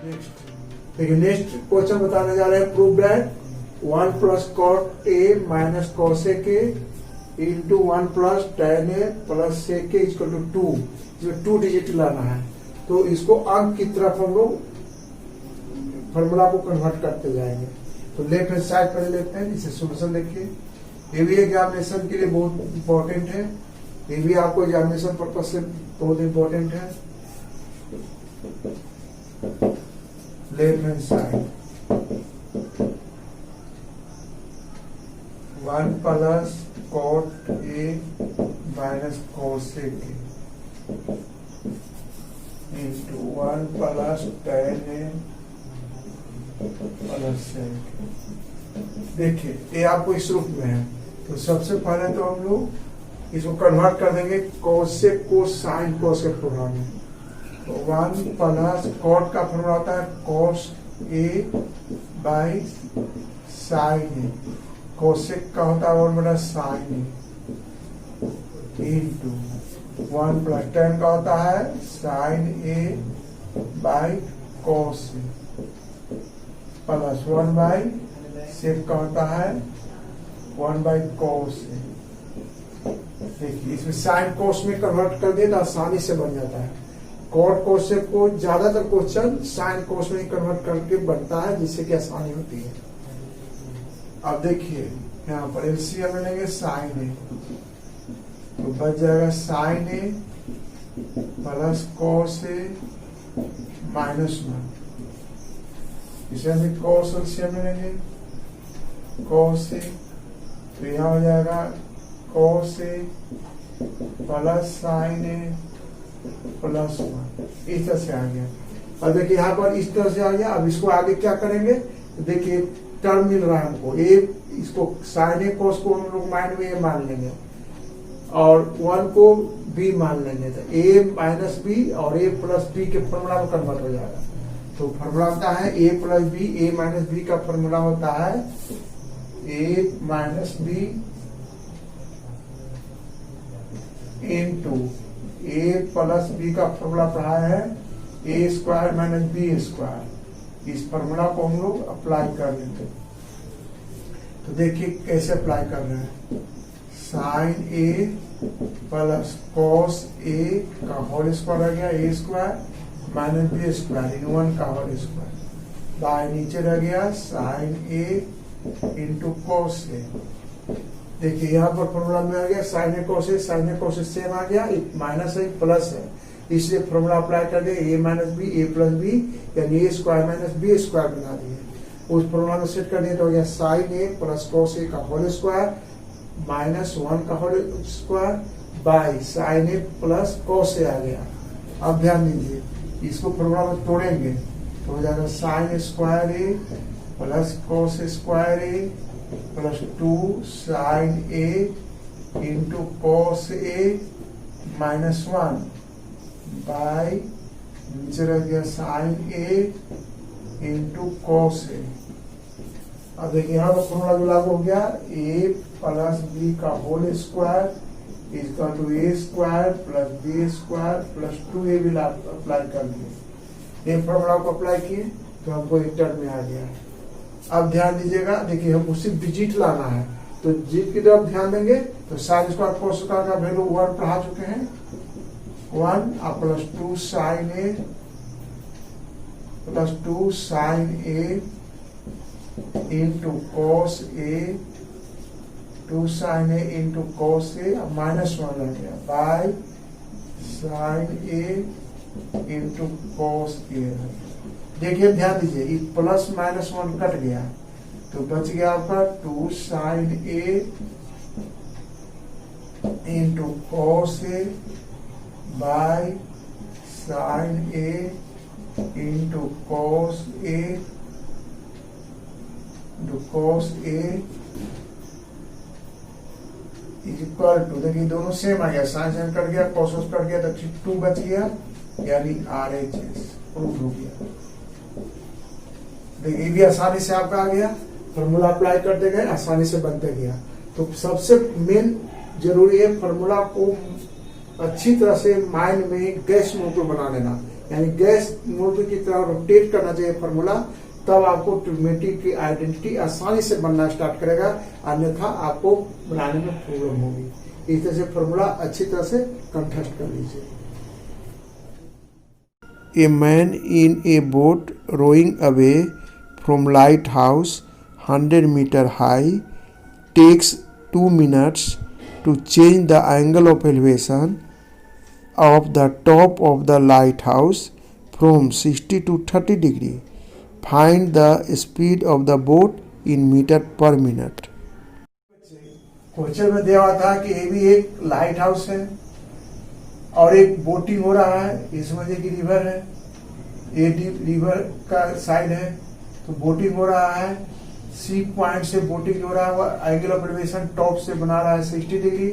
देखिए next question बताने जा रहे हैं। Prove that 1 plus cot A minus cosec A into 1 plus tan A plus sec A equal to 2, इसमें 2 digit लाना है। तो इसको अंक की तरफ हम लोग फॉर्मूला को कन्वर्ट करते जाएंगे। तो लेफ्ट हैंड साइड पहले लेते हैं, इसे सोल्यूशन देखिए। ये भी एग्जामिनेशन के लिए बहुत इंपॉर्टेंट है, ये भी आपको एग्जामिनेशन पर्पज से बहुत इंपॉर्टेंट है। Left hand side 1 plus cot A minus cosec A into 1 plus tan A plus sec. देखिए ये आपको इस रूप में है, तो सबसे पहले तो हम लोग इसको कन्वर्ट कर देंगे कोसेक को साइन कोस के फॉर्मूला में। तो 1 प्लस कॉट का फॉर्मूला होता है cos A by sine A, cosec का होता है 1 साइन ए इंटू 1 प्लस tan का होता है sine A by cos A plus 1 by sec का होता है 1 बाई कोस ए। देखिए इसमें साइन कोस में कन्वर्ट कर दिए तो आसानी से बन जाता है। कॉट कोसेक को ज्यादातर क्वेश्चन साइन कोस में कन्वर्ट करके बनता है, जिससे कि आसानी होती है। अब देखिए यहाँ पर एलसीएम में लेंगे साइन ए, तो बच जाएगा sign a plus cos A minus 1। इसे हम कोस एलसीएम में लेंगे कोस ए, तो यहाँ हो जाएगा कोस A plus sign a plus 1। इस तरह से आ गया। और देखिए यहाँ पर इस तरह से आ गया। अब इसको आगे क्या करेंगे, तो देखिए टर्म मिल रहा है हमको ए, इसको साइन ए कोस को हम लोग माइंड में ए मान लेंगे और 1 को बी मान लेंगे। तो ए माइनस बी और ए प्लस बी के फॉर्मूला में कन्वर्ट हो जाएगा। तो फॉर्मूला होता है ए प्लस बी, ए माइनस बी का फॉर्मूला होता है ए माइनस बी इंटू ए प्लस बी का फॉर्मूला पढ़ा है ए स्क्वायर माइनस बी स्क्वायर। इस फॉर्मूला को हम लोग अप्लाई कर लेंगे। तो देखिए कैसे अप्लाई कर रहे हैं। Sign a plus cos A का होल स्क्वायर रह गया ए स्क्वायर माइनस बी स्क्वायर इन 1 का होल स्क्वायर, बाय नीचे रह गया sign A into cos A. देखिए यहाँ पर फॉर्मूला में आ गया साइन ए कोस ए सेम आ गया, माइनस है प्लस है, इसलिए फॉर्मूला अप्लाई कर दिया ए माइनस बी ए प्लस बी यानी ए स्क्वायर माइनस बी स्क्वायर बना दिए। उस फॉर्मूला में सेट कर दिया तो हो गया साइन ए प्लस कोस ए का होल स्क्वायर माइनस 1 का whole square by sine a plus cos a आ गया। अब ध्यान दीजिए इसको फॉर्मूला में तोड़ेंगे तो हो जाएगा sine square A plus cos square A plus 2 sine A into cos A minus 1 by नीचे रह गया साइन ए इंटू कोस ए। अब देखिए यहाँ पर फॉर्मूला जो लागू हो गया ए प्लस बी का whole square equal to A square plus B square plus 2a भी अप्लाई कर दिए। ये फॉर्मूला को अप्लाई किए तो हमको एक टर्म में आ गया। अब ध्यान दीजिएगा, देखिए हमको सिर्फ डिजिट लाना है, तो डिजिट की तरफ ध्यान देंगे तो साइन स्क्वायर कोस स्क्वायर का वैल्यू 1 पढ़ा चुके हैं 1 और plus 2 sine a plus 2 sine A into cos a 2 sine A into cos A minus 1 रह गया by sine A into cos a. देखिए ध्यान दीजिए प्लस माइनस 1 कट गया तो बच गया आपका 2 sine A into cos A by sine A into cos A equal to, देखिए दोनों सेम आ गया, साइन साइन कट गया कॉस कट गया तो 2 बच गया यानी RHS प्रूव हो गया। देखिए ये भी आसानी से आपका आ गया, फॉर्मूला अप्लाई करते गए आसानी से बनते गया। तो सबसे मेन जरूरी है फॉर्मूला को अच्छी तरह से माइंड में गैस मोड पर बना लेना। यानी गैस मूवी की तरह रोटेट करना चाहिए फॉर्मूला, तब आपको ट्रिग्नोमेट्री की आइडेंटिटी आसानी से बनना स्टार्ट करेगा, अन्यथा आपको बनाने में प्रॉब्लम होगी। इस तरह से फॉर्मूला अच्छी तरह से कंठस्थ कर लीजिए। A man in a boat rowing away from lighthouse 100 meter high takes 2 minutes to change the angle of elevation of the top of the lighthouse from 60 to 30 degree. Find the speed of the boat in meter per minute. Question में दिया हुआ था कि ये भी एक light house है और एक बोटिंग हो रहा है, इसमें देखिए रिवर है, ये रिवर का साइड है, तो बोटिंग हो रहा है। सी पॉइंट से बोटिंग हो रहा है, एंगल ऑफ एलिवेशन टॉप से बना रहा है 60 डिग्री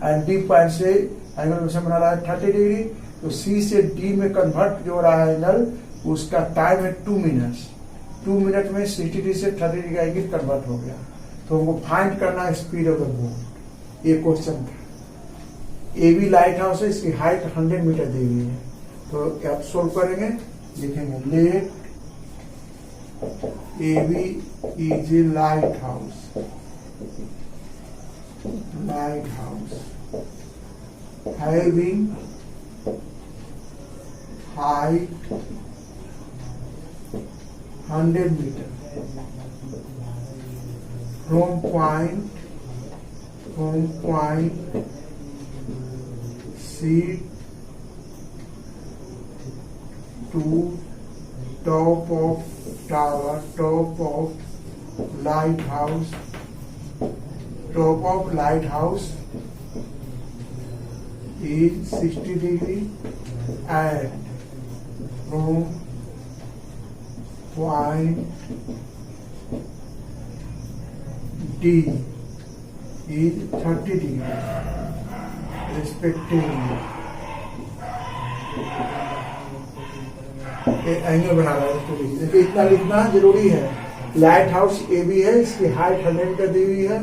एंड डी पॉइंट से एंगल ऑफ एलिवेशन बना रहा है 30 डिग्री। तो सी से डी में कन्वर्ट जो हो रहा है एंगल, उसका टाइम है 2 मिनट्स। 2 मिनट में 60 डिग्री से 30 डिग्री का एंगल कन्वर्ट हो गया। तो हमको फाइंड करना है स्पीड ऑफ द बोट, ये क्वेश्चन था। ए बी लाइट हाउस है, इसकी हाइट 100 मीटर दी हुई है। तो आप सोल्व करेंगे, लिखेंगे let A B is a lighthouse, lighthouse having height 100 metre from point C to top of tower, top of lighthouse is 60 degree and from point D is 30 degree respectively. Angle बना रहा है, देखिए इतना लिखना जरूरी है। Light house A B है, इसकी हाइट 100 मीटर दी हुई है।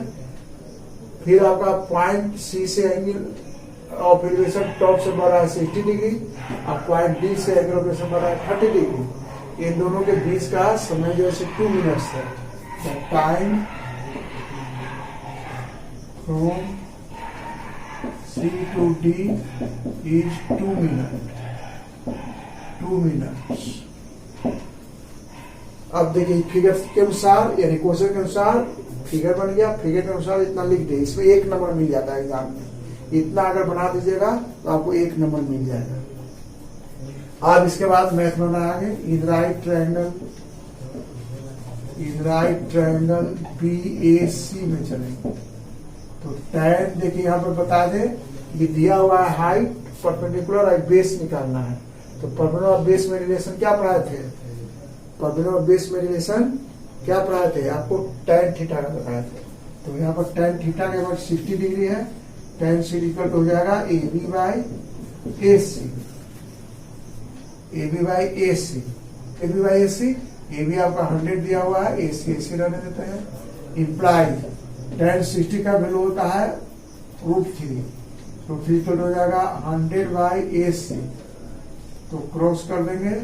फिर आपका पॉइंट सी से एंगल ऑफ एलिवेशन टॉप से बढ़ रहा है 60 डिग्री और पॉइंट डी से एंगल ऑफ एलिवेशन बढ़ रहा है 30 डिग्री। इन दोनों के बीच का समय जो है 2 मिनट्स है। Time from C to D is 2 minutes. 2 minutes. अब देखिए फिगर के अनुसार, यानी क्वेश्चन के अनुसार फिगर बन गया, फिगर के अनुसार इतना लिख दे, इसमें 1 नंबर मिल जाता है एग्जाम में। इतना अगर बना दीजिएगा तो आपको 1 नंबर मिल जाएगा। अब इसके बाद मैथ में बनाएंगे इन राइट ट्रायंगल BAC में चलेंगे। तो टैन देखिए यहाँ पर बता दे, ये दिया हुआ है हाइट, परपेंडिकुलर और बेस निकालना है। तो परपेंडिकुलर और बेस में रिलेशन क्या पढ़ाए थे? परपेंडिकुलर और बेस में रिलेशन क्या पढ़ाए थे? आपको टैन थीटा का बताए थे। तो यहाँ पर टैन थीटा के बाद 60 डिग्री है, टैन सी इक्वल हो जाएगा AB by AC। AB by AC, AB आपका 100 दिया हुआ है, AC रहने देते हैं। इम्प्लाइज tan 60 का वैल्यू होता है √3, तो 3 हो जाएगा 100 बाई AC। तो क्रॉस कर देंगे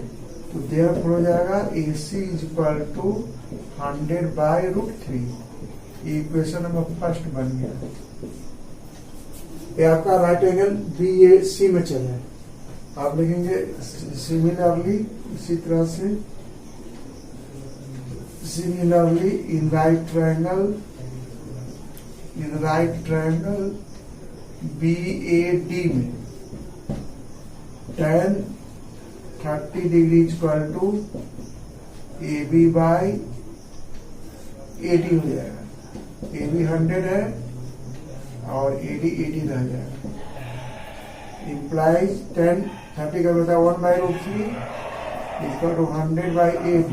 तो देयरफॉर हो जाएगा AC is equal to 100 by √3। Equation number first बन गया। ये आपका राइट एंगल BAC में चले। आप लिखेंगे सिमिलरली, इसी तरह से similarly in right triangle BAD में tan 30 degree equal to AB by 80 हो जाएगा। AB 100 है और AD 80 रह जाएगा। इम्प्लाइज tan 30 का बता 1/√3 equal to 100 by AB।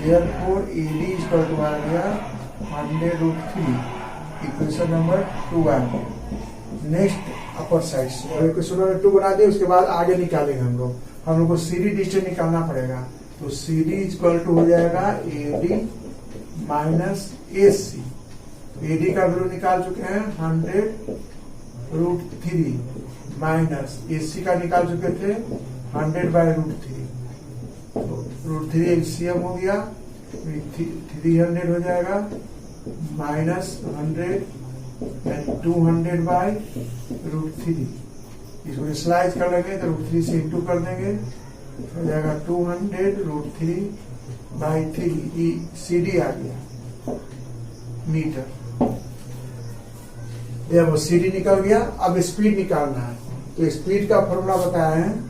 Therefore AD equal to आ गया 100√3। इक्वेशन नंबर 2 आ गया। नेक्स्ट अपर साइड से और इक्वेशन नंबर 2 बना दिए, उसके बाद आगे निकालेंगे हम लोग को CD डिस्टेंस निकालना पड़ेगा। तो CD इक्वल टू हो जाएगा AD माइनस AC। AD का वैल्यू निकाल चुके हैं 100√3 माइनस AC का निकाल चुके थे 100/√3, तो √3 एलसीएम हो गया, 300 हो जाएगा, -100 एंड 200/√3। इसको स्लाइस कर लेंगे तो √3 से इंटू कर देंगे, हो जाएगा 200√3/3। CD आ गया मीटर। ये वो CD निकल गया। अब स्पीड निकालना है, तो स्पीड का फॉर्मूला बताया है,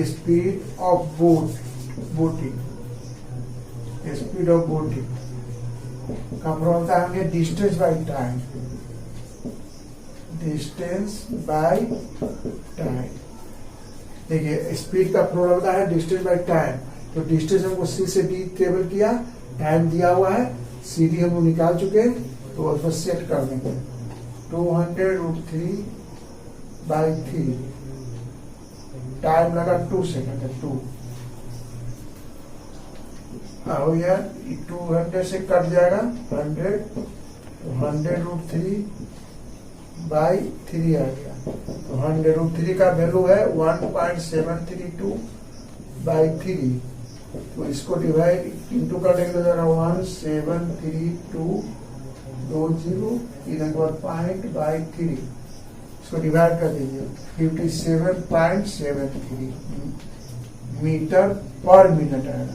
speed of boating, speed of boating का फॉर्मूला बताया हमने distance by time, distance by time. देखिए स्पीड का फॉर्मूला बताया है डिस्टेंस बाय टाइम, तो डिस्टेंस हमको C से D टेबल किया, टाइम दिया हुआ है, CD हम लोग निकाल चुके हैं, तो उसको सेट कर देंगे 200√3/3। टाइम लगा 2 सेकंड, 2 हो गया, 200 से कट जाएगा 100, तो 100√3/3 आ गया। तो 100√3 का वैल्यू है 1.732/3, तो इसको डिवाइड इंटू कर लेंगे तो जरा 1.73220, इधर के बाद ./3, इसको डिवाइड कर दीजिए 57.73 मीटर पर मिनट आएगा,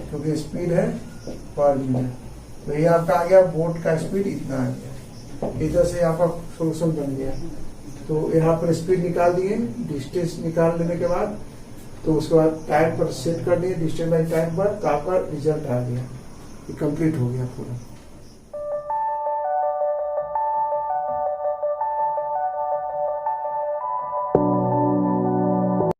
क्योंकि स्पीड है पर मिनट। तो ये आपका आ गया, बोट का स्पीड इतना आ गया। इधर से आपका सोल्यूशन बन गया। तो यहाँ पर स्पीड निकाल दिए, डिस्टेंस निकाल लेने के बाद तो उसके बाद टाइम पर सेट कर दिए, डिस्टेंस बाय टाइम पर, तो आपका रिजल्ट आ गया, ये कंप्लीट हो गया पूरा।